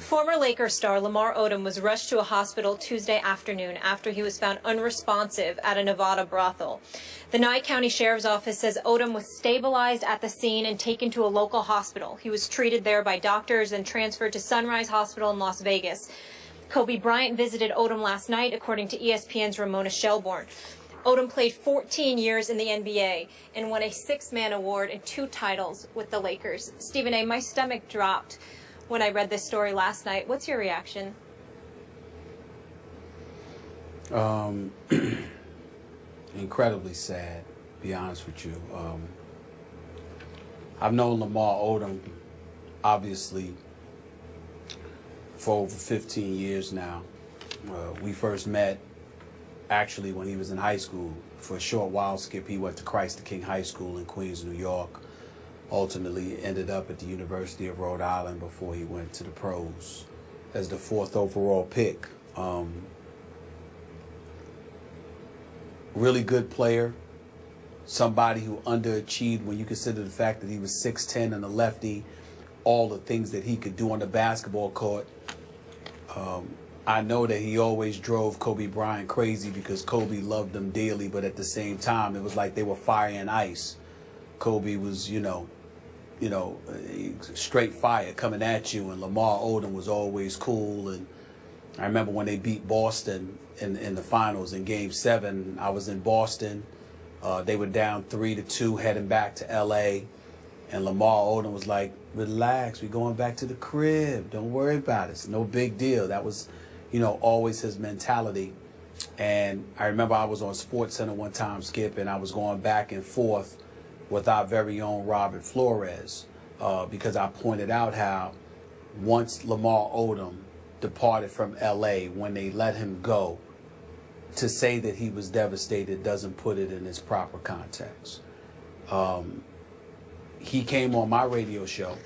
Former Lakers star Lamar Odom was rushed to a hospital Tuesday afternoon after he was found unresponsive at a Nevada brothel. The Nye County Sheriff's Office says Odom was stabilized at the scene and taken to a local hospital. He was treated there by doctors and transferred to Sunrise Hospital in Las Vegas. Kobe Bryant visited Odom last night, according to ESPN's Ramona Shelbourne. Odom played 14 years in the NBA and won a six-man award and 2 titles with the Lakers. Stephen A., my stomach dropped when I read this story last night. What's your reaction? Incredibly sad, to be honest with you. I've known Lamar Odom, obviously, for over 15 years now. We first met, actually, when he was in high school. For a short while, Skip, he went to Christ the King High School in Queens, New York. Ultimately ended up at the University of Rhode Island before he went to the pros as the 4th overall pick. Really good player, somebody who underachieved when you consider the fact that he was 6'10" and a lefty, all the things that he could do on the basketball court. I know that he always drove Kobe Bryant crazy because Kobe loved him dearly, but at the same time, it was like they were fire and ice. Kobe was, straight fire coming at you, and Lamar Odom was always cool. And I remember when they beat Boston in the finals in Game 7. I was in Boston. They were down 3-2 heading back to L.A., and Lamar Odom was like, relax, we're going back to the crib. Don't worry about it. It's no big deal. That was, always his mentality. And I remember I was on SportsCenter one time, Skip, and I was going back and forth with our very own Robert Flores, because I pointed out how once Lamar Odom departed from L.A., when they let him go, to say that he was devastated doesn't put it in its proper context. He came on my radio show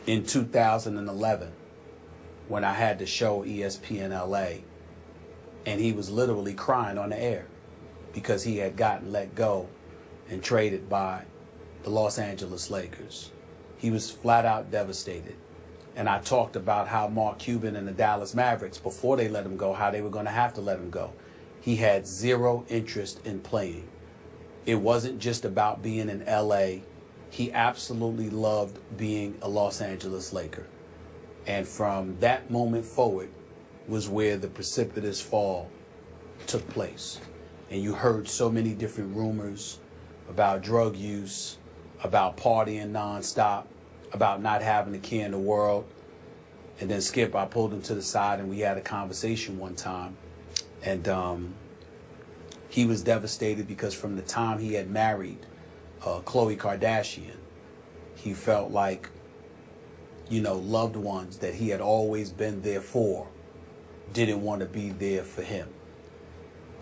in 2011 when I had the show ESPN LA, and he was literally crying on the air because he had gotten let go and traded by the Los Angeles Lakers. He was flat out devastated. And I talked about how Mark Cuban and the Dallas Mavericks, before they let him go, how they were going to have to let him go. He had zero interest in playing. It wasn't just about being in LA. He absolutely loved being a Los Angeles Laker. And from that moment forward was where the precipitous fall took place. And you heard so many different rumors about drug use, about partying nonstop, about not having a care in the world. And then Skip, I pulled him to the side and we had a conversation one time. And he was devastated because from the time he had married Khloe Kardashian, he felt like, loved ones that he had always been there for didn't want to be there for him.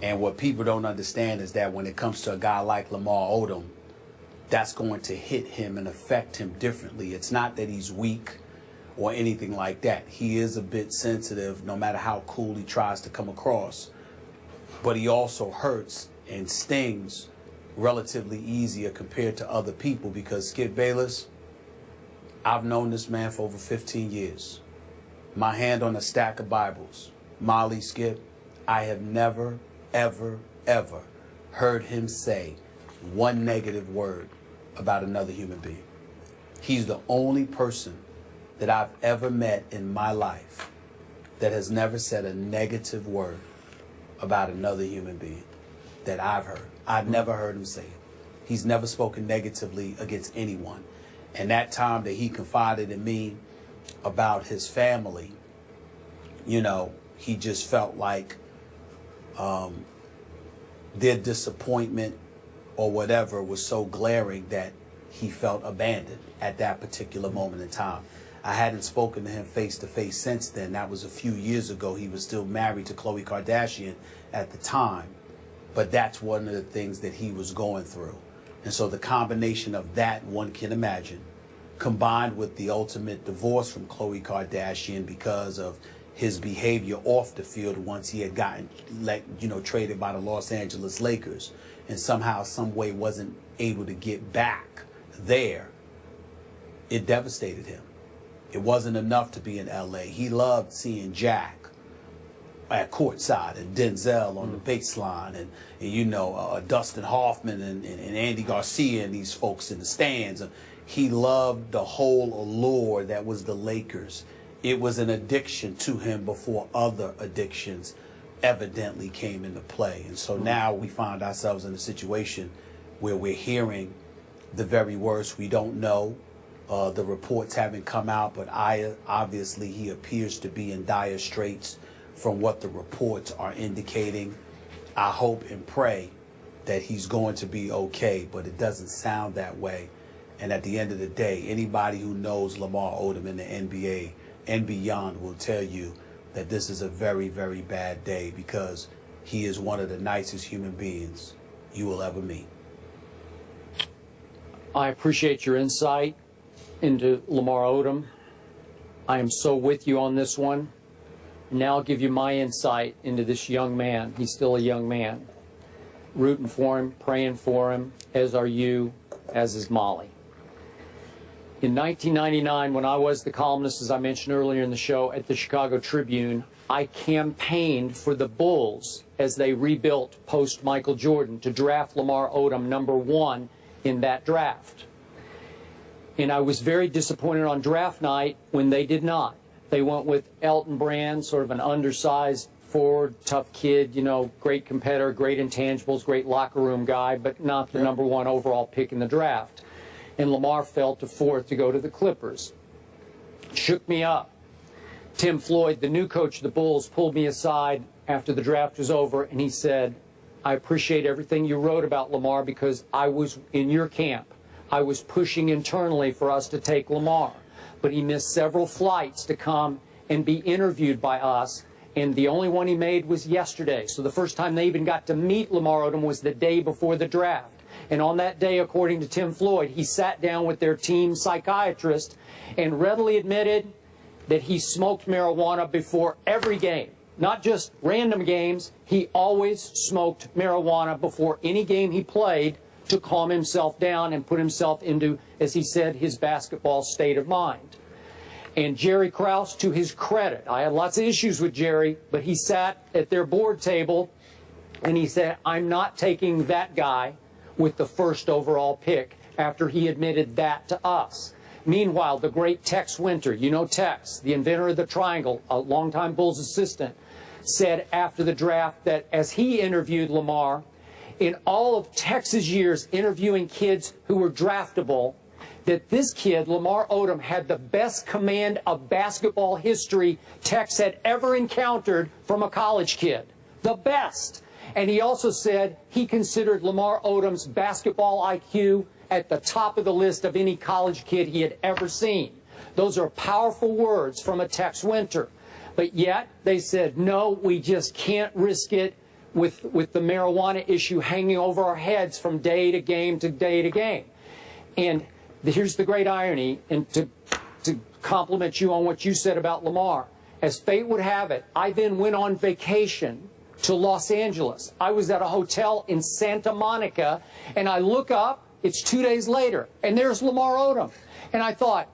And what people don't understand is that when it comes to a guy like Lamar Odom, that's going to hit him and affect him differently. It's not that he's weak or anything like that. He is a bit sensitive, no matter how cool he tries to come across. But he also hurts and stings relatively easier compared to other people because, Skip Bayless, I've known this man for over 15 years. My hand on a stack of Bibles. Molly, Skip, I have never, ever, ever heard him say one negative word about another human being. He's the only person that I've ever met in my life that has never said a negative word about another human being that I've heard. I've never heard him say it. He's never spoken negatively against anyone. And that time that he confided in me about his family, he just felt like their disappointment or whatever was so glaring that he felt abandoned at that particular moment in time. I hadn't spoken to him face to face since then. That was a few years ago. He was still married to Khloe Kardashian at the time. But that's one of the things that he was going through. And so the combination of that, one can imagine, combined with the ultimate divorce from Khloe Kardashian because of his behavior off the field once he had gotten traded by the Los Angeles Lakers and somehow, some way wasn't able to get back there, it devastated him. It wasn't enough to be in LA. He loved seeing Jack at courtside and Denzel on the baseline and you know, Dustin Hoffman and Andy Garcia and these folks in the stands. He loved the whole allure that was the Lakers. It was an addiction to him before other addictions evidently came into play. And so now we find ourselves in a situation where we're hearing the very worst. We don't know. The reports haven't come out, but obviously he appears to be in dire straits from what the reports are indicating. I hope and pray that he's going to be okay, but it doesn't sound that way. And at the end of the day, anybody who knows Lamar Odom in the NBA and beyond will tell you that this is a very, very bad day because he is one of the nicest human beings you will ever meet. I appreciate your insight into Lamar Odom. I am so with you on this one. Now I'll give you my insight into this young man. He's still a young man. Rooting for him, praying for him, as are you, as is Molly. In 1999, when I was the columnist, as I mentioned earlier in the show, at the Chicago Tribune, I campaigned for the Bulls as they rebuilt post-Michael Jordan to draft Lamar Odom #1 in that draft. And I was very disappointed on draft night when they did not. They went with Elton Brand, sort of an undersized forward, tough kid, you know, great competitor, great intangibles, great locker room guy, but not the #1 overall pick in the draft. And Lamar fell to 4th to go to the Clippers. Shook me up. Tim Floyd, the new coach of the Bulls, pulled me aside after the draft was over, and he said, I appreciate everything you wrote about Lamar because I was in your camp. I was pushing internally for us to take Lamar. But he missed several flights to come and be interviewed by us, and the only one he made was yesterday. So the first time they even got to meet Lamar Odom was the day before the draft. And on that day, according to Tim Floyd, he sat down with their team psychiatrist and readily admitted that he smoked marijuana before every game. Not just random games, he always smoked marijuana before any game he played to calm himself down and put himself into, as he said, his basketball state of mind. And Jerry Krause, to his credit, I had lots of issues with Jerry, but he sat at their board table and he said, I'm not taking that guy with the 1st overall pick after he admitted that to us. Meanwhile, the great Tex Winter, you know Tex, the inventor of the triangle, a longtime Bulls assistant, said after the draft that as he interviewed Lamar, in all of Tex's years interviewing kids who were draftable, that this kid, Lamar Odom, had the best command of basketball history Tex had ever encountered from a college kid. The best. And he also said he considered Lamar Odom's basketball IQ at the top of the list of any college kid he had ever seen. Those are powerful words from a Tex Winter. But yet they said, no, we just can't risk it with the marijuana issue hanging over our heads from day to game to day to game. And here's the great irony, and to compliment you on what you said about Lamar. As fate would have it, I then went on vacation to Los Angeles. I was at a hotel in Santa Monica, and I look up, it's 2 days later, and there's Lamar Odom. And I thought,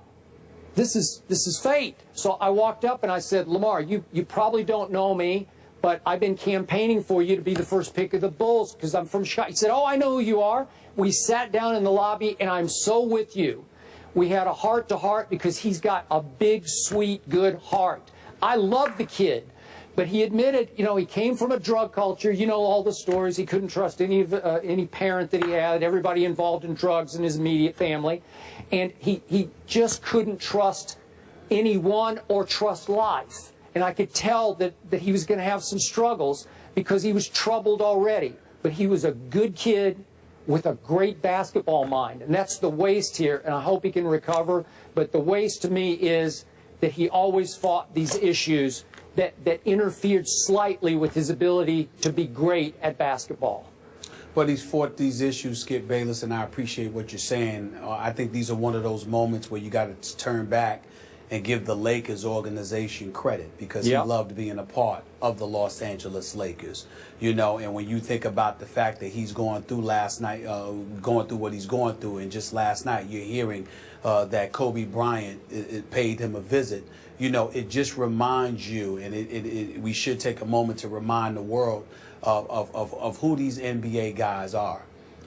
this is fate. So I walked up and I said, Lamar, you probably don't know me, but I've been campaigning for you to be the 1st pick of the Bulls because I'm from Chicago. He said, oh, I know who you are. We sat down in the lobby, and I'm so with you. We had a heart-to-heart because he's got a big, sweet, good heart. I love the kid. But he admitted, you know, he came from a drug culture. You know all the stories. He couldn't trust any parent that he had, everybody involved in drugs in his immediate family. And he just couldn't trust anyone or trust life. And I could tell that he was going to have some struggles because he was troubled already. But he was a good kid with a great basketball mind. And that's the waste here, and I hope he can recover. But the waste to me is that he always fought these issues that interfered slightly with his ability to be great at basketball. But he's fought these issues, Skip Bayless, and I appreciate what you're saying. I think these are one of those moments where you got to turn back and give the Lakers organization credit because he loved being a part of the Los Angeles Lakers. You know, and when you think about the fact that he's going through last night, going through what he's going through, and just last night you're hearing that Kobe Bryant it paid him a visit. You know, it just reminds you, and we should take a moment to remind the world of who these NBA guys are.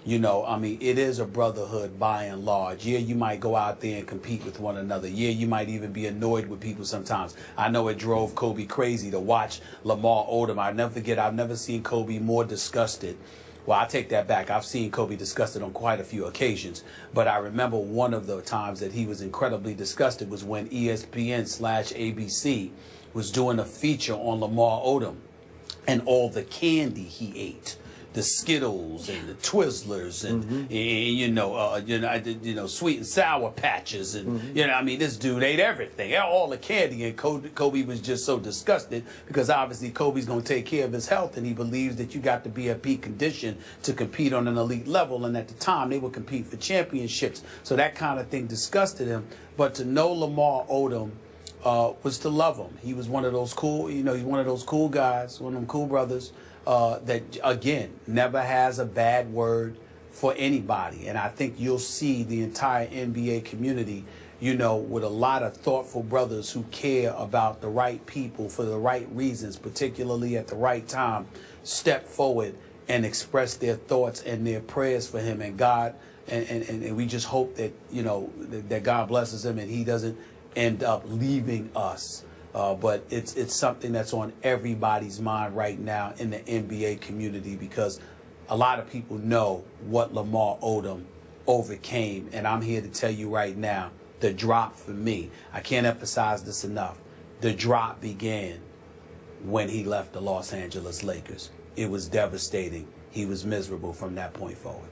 You know, I mean, it is a brotherhood by and large. Yeah, you might go out there and compete with one another. Yeah, you might even be annoyed with people sometimes. I know it drove Kobe crazy to watch Lamar Odom. I'll never forget, I've never seen Kobe more disgusted. Well, I take that back. I've seen Kobe disgusted on quite a few occasions. But I remember one of the times that he was incredibly disgusted was when ESPN/ABC was doing a feature on Lamar Odom and all the candy he ate. The Skittles and the Twizzlers and you know sweet and sour patches and you know, I mean, this dude ate everything, all the candy, and Kobe was just so disgusted because obviously Kobe's going to take care of his health, and he believes that you got to be at peak condition to compete on an elite level, and at the time they would compete for championships, so that kind of thing disgusted him. But to know Lamar Odom was to love him. He was one of those cool, you know, he's one of those cool guys, one of them cool brothers. That, again, never has a bad word for anybody. And I think you'll see the entire NBA community, you know, with a lot of thoughtful brothers who care about the right people for the right reasons, particularly at the right time, step forward and express their thoughts and their prayers for him. And God, and we just hope that, you know, that God blesses him and he doesn't end up leaving us. But it's something that's on everybody's mind right now in the NBA community, because a lot of people know what Lamar Odom overcame. And I'm here to tell you right now, the drop for me, I can't emphasize this enough, the drop began when he left the Los Angeles Lakers. It was devastating. He was miserable from that point forward.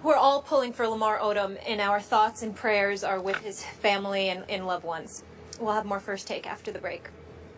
We're all pulling for Lamar Odom, and our thoughts and prayers are with his family and loved ones. We'll have more First Take after the break.